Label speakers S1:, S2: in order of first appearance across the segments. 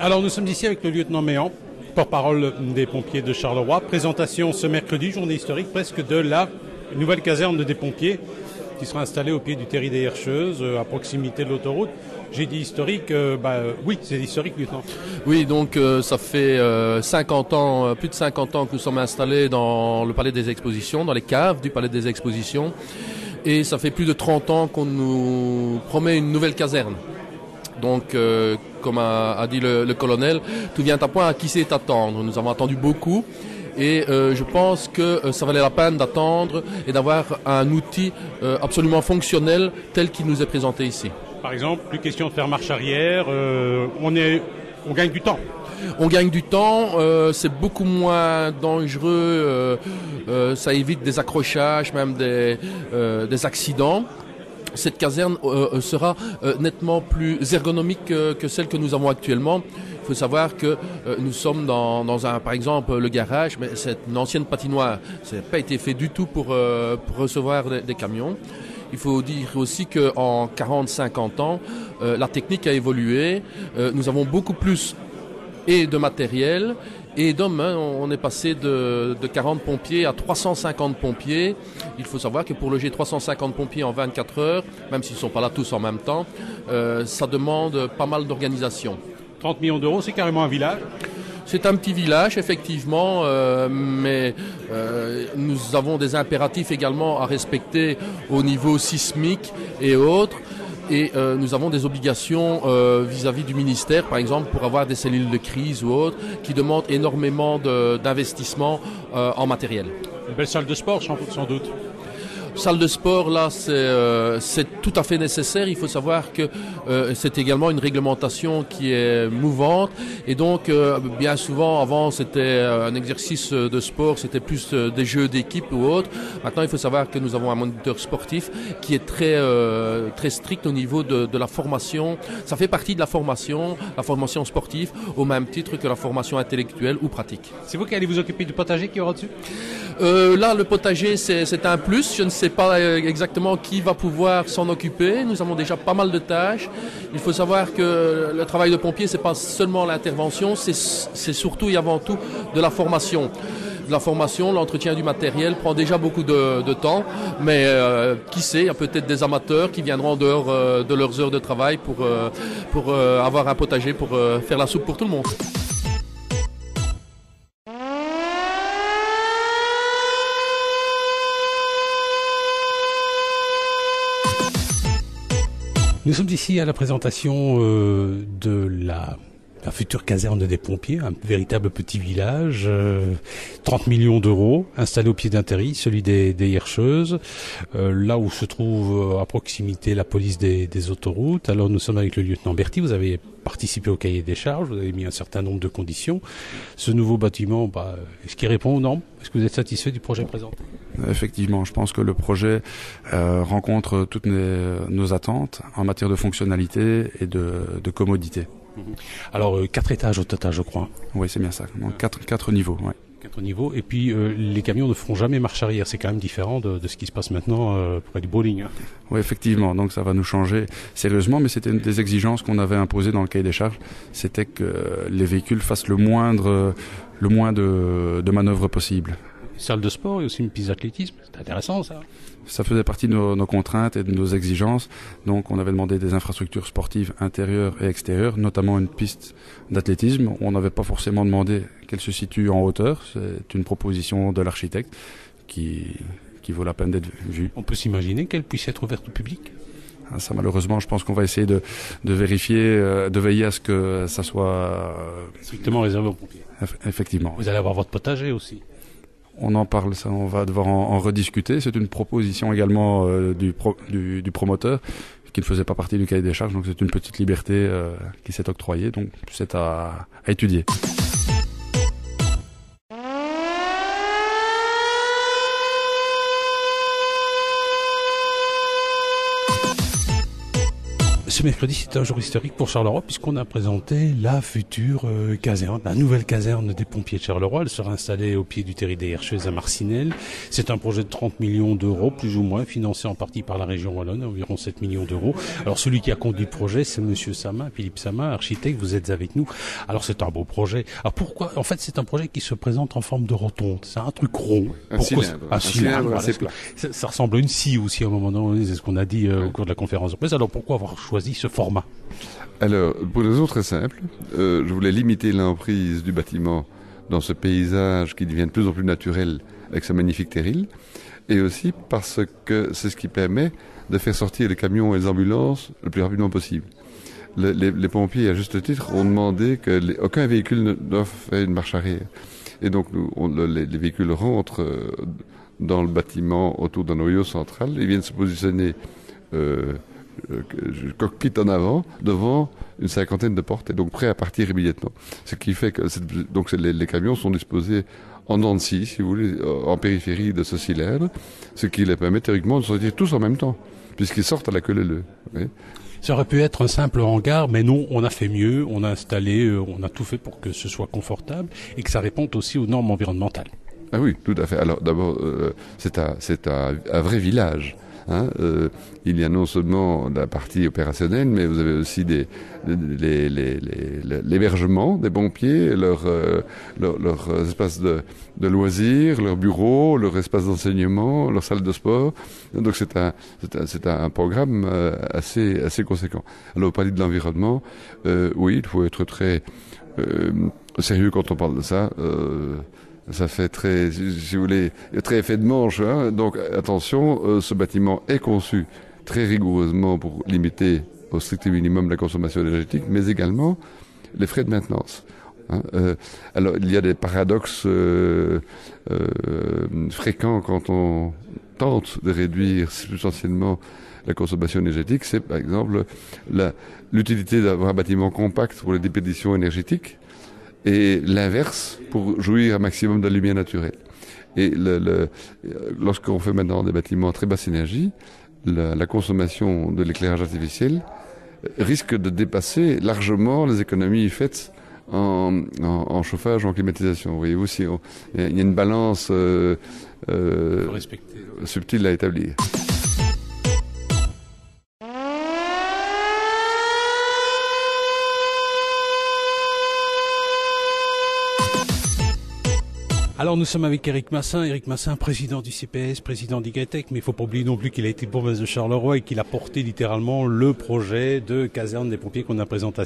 S1: Alors nous sommes ici avec le lieutenant Méan, porte-parole des pompiers de Charleroi. Présentation ce mercredi, journée historique presque de la nouvelle caserne des pompiers qui sera installée au pied du terri des Herscheuses, à proximité de l'autoroute. J'ai dit historique, oui, c'est historique, lieutenant.
S2: Oui, donc ça fait 50 ans, plus de 50 ans que nous sommes installés dans le Palais des Expositions, dans les caves du Palais des Expositions. Et ça fait plus de 30 ans qu'on nous promet une nouvelle caserne. Donc, comme a dit le colonel, tout vient à point à qui sait attendre. Nous avons attendu beaucoup et je pense que ça valait la peine d'attendre et d'avoir un outil absolument fonctionnel tel qu'il nous est présenté ici.
S1: Par exemple, plus question de faire marche arrière, on gagne du temps.
S2: On gagne du temps, c'est beaucoup moins dangereux, ça évite des accrochages, même des accidents. Cette caserne sera nettement plus ergonomique que celle que nous avons actuellement. Il faut savoir que nous sommes dans un, par exemple, le garage, mais c'est une ancienne patinoire. Ça n'a pas été fait du tout pour recevoir des camions. Il faut dire aussi qu'en 40-50 ans, la technique a évolué. Nous avons beaucoup plus de matériel. Et d'hommes, on est passé de 40 pompiers à 350 pompiers. Il faut savoir que pour loger 350 pompiers en 24 heures, même s'ils ne sont pas là tous en même temps, ça demande pas mal d'organisation.
S1: 30 millions d'euros, c'est carrément un village.
S2: C'est un petit village, effectivement, mais nous avons des impératifs également à respecter au niveau sismique et autres. Et nous avons des obligations vis-à-vis du ministère, par exemple, pour avoir des cellules de crise ou autres, qui demandent énormément d'investissement en matériel.
S1: Une belle salle de sport, sans doute.
S2: Salle de sport, là, c'est tout à fait nécessaire. Il faut savoir que c'est également une réglementation qui est mouvante. Et donc, bien souvent, avant, c'était un exercice de sport, c'était plus des jeux d'équipe ou autre. Maintenant, il faut savoir que nous avons un moniteur sportif qui est très strict au niveau de la formation. Ça fait partie de la formation sportive, au même titre que la formation intellectuelle ou pratique.
S1: C'est vous qui allez vous occuper du potager qui aura dessus ?
S2: Là, le potager, c'est un plus. Je ne sais pas exactement qui va pouvoir s'en occuper. Nous avons déjà pas mal de tâches. Il faut savoir que le travail de pompier, c'est pas seulement l'intervention, c'est surtout et avant tout de la formation. De la formation, l'entretien du matériel prend déjà beaucoup de temps, mais qui sait, il y a peut-être des amateurs qui viendront en dehors de leurs heures de travail pour avoir un potager, pour faire la soupe pour tout le monde.
S1: Nous sommes ici à la présentation de la future caserne des pompiers, un véritable petit village, 30 millions d'euros, installé au pied d'un terri, celui des Herscheuses, là où se trouve à proximité la police des autoroutes. Alors nous sommes avec le lieutenant Berthy, vous avez participé au cahier des charges, vous avez mis un certain nombre de conditions. Ce nouveau bâtiment, est-ce qu'il répond aux normes ? Est-ce que vous êtes satisfait du projet présenté ?
S3: Effectivement, je pense que le projet rencontre toutes nos attentes en matière de fonctionnalité et de commodité.
S1: Alors 4 étages au total, je crois.
S3: Oui, c'est bien ça. Donc 4 niveaux. Ouais.
S1: 4 niveaux. Et puis les camions ne feront jamais marche arrière. C'est quand même différent de ce qui se passe maintenant près du bowling. Hein.
S3: Oui, effectivement. Donc ça va nous changer sérieusement, mais c'était une des exigences qu'on avait imposées dans le cahier des charges. C'était que les véhicules fassent le moins de manœuvres possibles.
S1: Salle de sport et aussi une piste d'athlétisme. C'est intéressant ça.
S3: Ça faisait partie de nos contraintes et de nos exigences. Donc on avait demandé des infrastructures sportives intérieures et extérieures, notamment une piste d'athlétisme. On n'avait pas forcément demandé qu'elle se situe en hauteur. C'est une proposition de l'architecte qui vaut la peine d'être vue.
S1: On peut s'imaginer qu'elle puisse être ouverte au public ?
S3: Ça, malheureusement, je pense qu'on va essayer de vérifier, de veiller à ce que ça soit
S1: strictement réservé aux pompiers.
S3: Effectivement.
S1: Vous allez avoir votre potager aussi.
S3: On en parle, ça, on va devoir en rediscuter. C'est une proposition également du promoteur qui ne faisait pas partie du cahier des charges, donc c'est une petite liberté qui s'est octroyée, donc c'est à étudier.
S1: Ce mercredi, c'est un jour historique pour Charleroi puisqu'on a présenté la future caserne, la nouvelle caserne des pompiers de Charleroi. Elle sera installée au pied du terri des Herscheuses à Marcinelle. C'est un projet de 30 millions d'euros, plus ou moins, financé en partie par la région wallonne, environ 7 millions d'euros. Alors celui qui a conduit le projet, c'est Monsieur Sama, Philippe Sama, architecte, vous êtes avec nous. Alors c'est un beau projet. Alors pourquoi? En fait, c'est un projet qui se présente en forme de rotonde. C'est un truc rond.
S4: Un cylindre assez plat.
S1: Ça ressemble à une scie aussi à un moment donné, c'est ce qu'on a dit au cours de la conférence de presse. Alors pourquoi avoir choisi ce format?
S4: Alors, pour des raisons très simples, je voulais limiter l'emprise du bâtiment dans ce paysage qui devient de plus en plus naturel avec sa magnifique terril, et aussi parce que c'est ce qui permet de faire sortir les camions et les ambulances le plus rapidement possible. Les pompiers, à juste titre, ont demandé que aucun véhicule ne doit faire une marche arrière. Et donc, les véhicules rentrent dans le bâtiment autour d'un noyau central, ils viennent se positionner cockpit en avant, devant une cinquantaine de portes, et donc prêts à partir immédiatement. Ce qui fait que les camions sont disposés en dents de scie, si vous voulez, en périphérie de ce cylindre, ce qui les permet théoriquement de sortir tous en même temps, puisqu'ils sortent à la queue leu. Oui.
S1: Ça aurait pu être un simple hangar, mais non, on a fait mieux, on a installé, on a tout fait pour que ce soit confortable et que ça réponde aussi aux normes environnementales.
S4: Ah oui, tout à fait. Alors d'abord, c'est un vrai village. Hein, il y a non seulement la partie opérationnelle, mais vous avez aussi l'hébergement des pompiers, leur espace de loisirs, leur bureau, leur espace d'enseignement, leur salle de sport. Donc c'est un programme assez conséquent. Alors, au palais de l'environnement, oui, il faut être très sérieux quand on parle de ça. Ça fait très, si vous voulez, très effet de manche. Hein. Donc attention, ce bâtiment est conçu très rigoureusement pour limiter au strict minimum la consommation énergétique, mais également les frais de maintenance. Hein. Alors il y a des paradoxes fréquents quand on tente de réduire substantiellement la consommation énergétique. C'est par exemple l'utilité d'avoir un bâtiment compact pour les dépéditions énergétiques, et l'inverse pour jouir un maximum de la lumière naturelle. Et lorsqu'on fait maintenant des bâtiments à très basse énergie, la consommation de l'éclairage artificiel risque de dépasser largement les économies faites en chauffage, en climatisation. Voyez-vous, il y a une balance subtile à établir.
S1: Alors nous sommes avec Éric Massin, président du CPS, président d'Igatec, mais il ne faut pas oublier non plus qu'il a été bourgmestre de Charleroi et qu'il a porté littéralement le projet de caserne des pompiers qu'on a présenté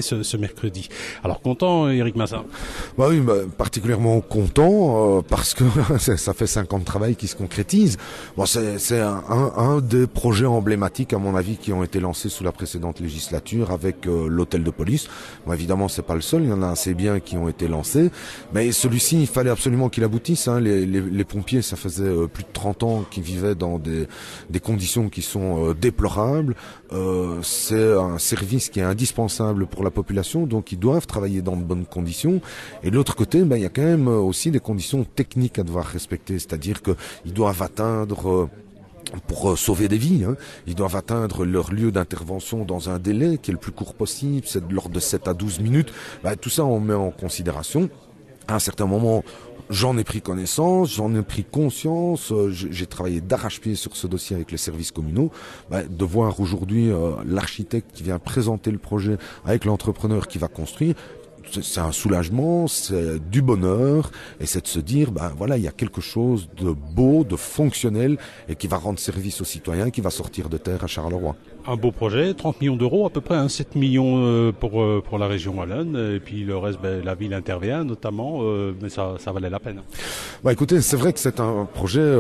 S1: ce mercredi. Alors content, Éric Massin?
S5: Bah oui, particulièrement content parce que ça fait 5 ans de travail qui se concrétise. Bon, c'est un des projets emblématiques à mon avis qui ont été lancés sous la précédente législature avec l'hôtel de police. Bon, évidemment, c'est pas le seul, il y en a assez bien qui ont été lancés, mais celui-ci, il fallait absolument qu'il aboutisse. Hein. Les pompiers, ça faisait plus de 30 ans qu'ils vivaient dans des conditions qui sont déplorables. C'est un service qui est indispensable pour la population, donc ils doivent travailler dans de bonnes conditions. Et de l'autre côté, il y a quand même aussi des conditions techniques à devoir respecter, c'est-à-dire qu'ils doivent atteindre... pour sauver des vies, hein. Ils doivent atteindre leur lieu d'intervention dans un délai qui est le plus court possible, c'est de l'ordre de 7 à 12 minutes. Tout ça, on met en considération. À un certain moment, j'en ai pris connaissance, j'en ai pris conscience, j'ai travaillé d'arrache-pied sur ce dossier avec les services communaux. De voir aujourd'hui l'architecte qui vient présenter le projet avec l'entrepreneur qui va construire, c'est un soulagement, c'est du bonheur, et c'est de se dire, il y a quelque chose de beau, de fonctionnel, et qui va rendre service aux citoyens, qui va sortir de terre à Charleroi.
S1: Un beau projet, 30 millions d'euros à peu près, 7 millions pour la région wallonne, et puis le reste, la ville intervient notamment, mais ça valait la peine.
S5: Écoutez, c'est vrai que c'est un projet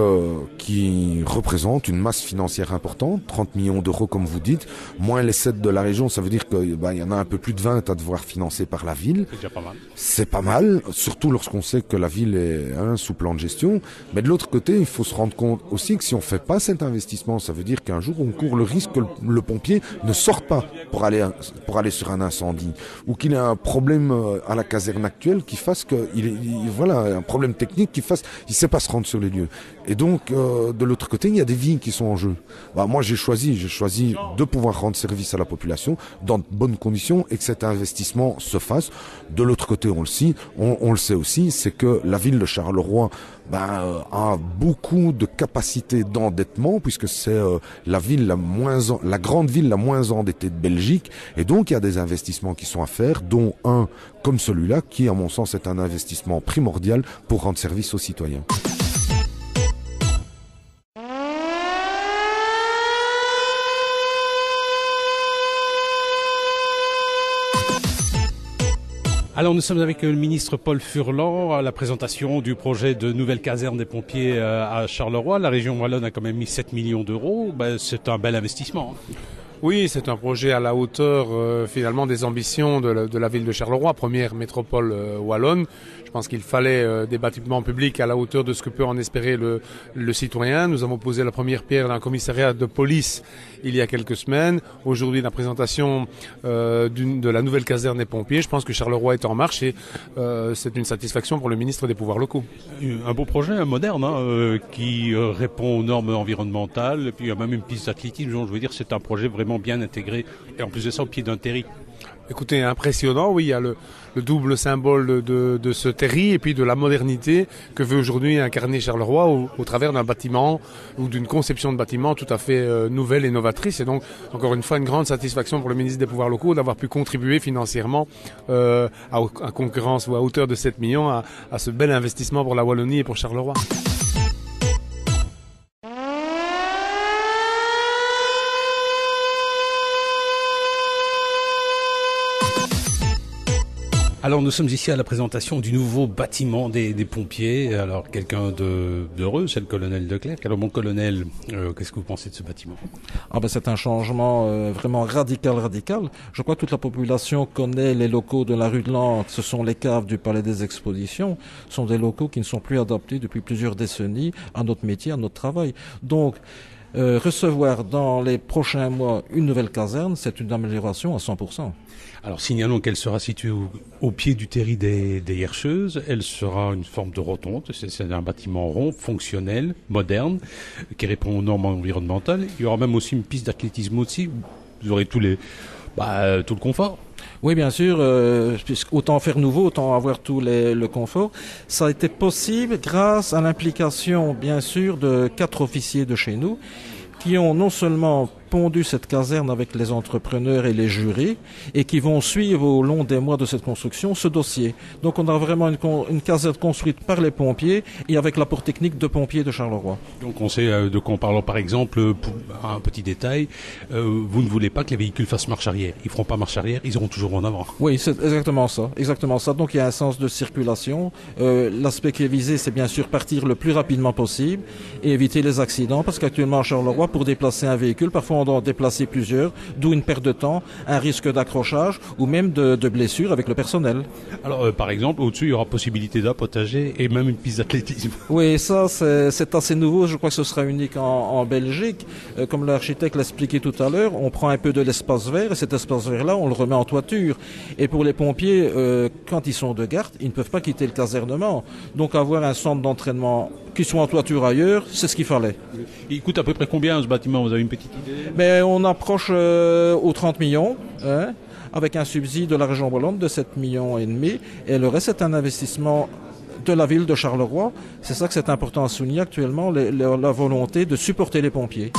S5: qui représente une masse financière importante, 30 millions d'euros comme vous dites, moins les 7 de la région, ça veut dire qu'il y en a un peu plus de 20 à devoir financer par la ville.
S1: C'est déjà pas mal.
S5: C'est pas mal, surtout lorsqu'on sait que la ville est sous plan de gestion, mais de l'autre côté, il faut se rendre compte aussi que si on fait pas cet investissement, ça veut dire qu'un jour on court le risque que le pompier ne sorte pas. pour aller sur un incendie, ou qu'il ait un problème à la caserne actuelle qui fasse un problème technique qui fasse, il sait pas se rendre sur les lieux. Et donc, de l'autre côté, il y a des vies qui sont en jeu. Moi, j'ai choisi de pouvoir rendre service à la population dans de bonnes conditions et que cet investissement se fasse. De l'autre côté, on le sait aussi, c'est que la ville de Charleroi a beaucoup de capacité d'endettement puisque c'est la grande ville la moins endettée de Belgique, et donc il y a des investissements qui sont à faire, dont un comme celui-là qui, à mon sens, est un investissement primordial pour rendre service aux citoyens.
S1: Alors nous sommes avec le ministre Paul Furlan à la présentation du projet de nouvelle caserne des pompiers à Charleroi. La région wallonne a quand même mis 7 millions d'euros. C'est un bel investissement.
S6: Oui, c'est un projet à la hauteur finalement des ambitions de la ville de Charleroi, première métropole wallonne. Je pense qu'il fallait des bâtiments publics à la hauteur de ce que peut en espérer le citoyen. Nous avons posé la première pierre d'un commissariat de police il y a quelques semaines. Aujourd'hui, la présentation de la nouvelle caserne des pompiers. Je pense que Charleroi est en marche et c'est une satisfaction pour le ministre des Pouvoirs locaux.
S1: Un beau projet, moderne, qui répond aux normes environnementales. Et puis il y a même une piste d'athlétisme. Je veux dire, c'est un projet vraiment bien intégré. Et en plus de ça, au pied d'un terri.
S6: Écoutez, impressionnant, oui, il y a le double symbole de ce terri et puis de la modernité que veut aujourd'hui incarner Charleroi au travers d'un bâtiment ou d'une conception de bâtiment tout à fait nouvelle et novatrice. Et donc, encore une fois, une grande satisfaction pour le ministre des Pouvoirs locaux d'avoir pu contribuer financièrement à concurrence ou à hauteur de 7 millions à ce bel investissement pour la Wallonie et pour Charleroi.
S1: Alors nous sommes ici à la présentation du nouveau bâtiment des pompiers. Alors quelqu'un d'heureux, c'est le colonel Leclerc. Alors mon colonel, qu'est-ce que vous pensez de ce bâtiment ?
S7: C'est un changement vraiment radical. Je crois que toute la population connaît les locaux de la rue de Langres. Ce sont les caves du Palais des Expositions. Ce sont des locaux qui ne sont plus adaptés depuis plusieurs décennies à notre métier, à notre travail. Donc recevoir dans les prochains mois une nouvelle caserne, c'est une amélioration à 100%.
S1: Alors signalons qu'elle sera située au pied du terri des Herscheuses. Elle sera une forme de rotonde. C'est un bâtiment rond, fonctionnel, moderne, qui répond aux normes environnementales. Il y aura même aussi une piste d'athlétisme aussi. Vous aurez tout le confort.
S7: Oui, bien sûr, autant faire nouveau, autant avoir le confort. Ça a été possible grâce à l'implication, bien sûr, de 4 officiers de chez nous qui ont non seulement pondu cette caserne avec les entrepreneurs et les jurés et qui vont suivre au long des mois de cette construction ce dossier. Donc on a vraiment une caserne construite par les pompiers et avec l'apport technique de pompiers de Charleroi.
S1: Donc on sait de quoi on parle. Par exemple, pour un petit détail, vous ne voulez pas que les véhicules fassent marche arrière. Ils ne feront pas marche arrière, ils iront toujours en avant.
S7: Oui, c'est exactement ça. Donc il y a un sens de circulation. L'aspect qui est visé, c'est bien sûr partir le plus rapidement possible et éviter les accidents parce qu'actuellement à Charleroi, pour déplacer un véhicule, parfois on doit en déplacer plusieurs, d'où une perte de temps, un risque d'accrochage ou même de blessure avec le personnel.
S1: Alors par exemple, au-dessus, il y aura possibilité d'un potager et même une piste d'athlétisme.
S7: Oui, ça c'est assez nouveau, je crois que ce sera unique en Belgique. Comme l'architecte l'a expliqué tout à l'heure, on prend un peu de l'espace vert et cet espace vert-là, on le remet en toiture. Et pour les pompiers, quand ils sont de garde, ils ne peuvent pas quitter le casernement. Donc avoir un centre d'entraînement qui soit en toiture ailleurs, c'est ce qu'il fallait.
S1: Il coûte à peu près combien ce bâtiment ? Vous avez une petite idée ?
S7: On approche aux 30 millions, avec un subside de la région wallonne de 7,5 millions. Et le reste, c'est un investissement de la ville de Charleroi. C'est ça que c'est important à souligner actuellement, la volonté de supporter les pompiers.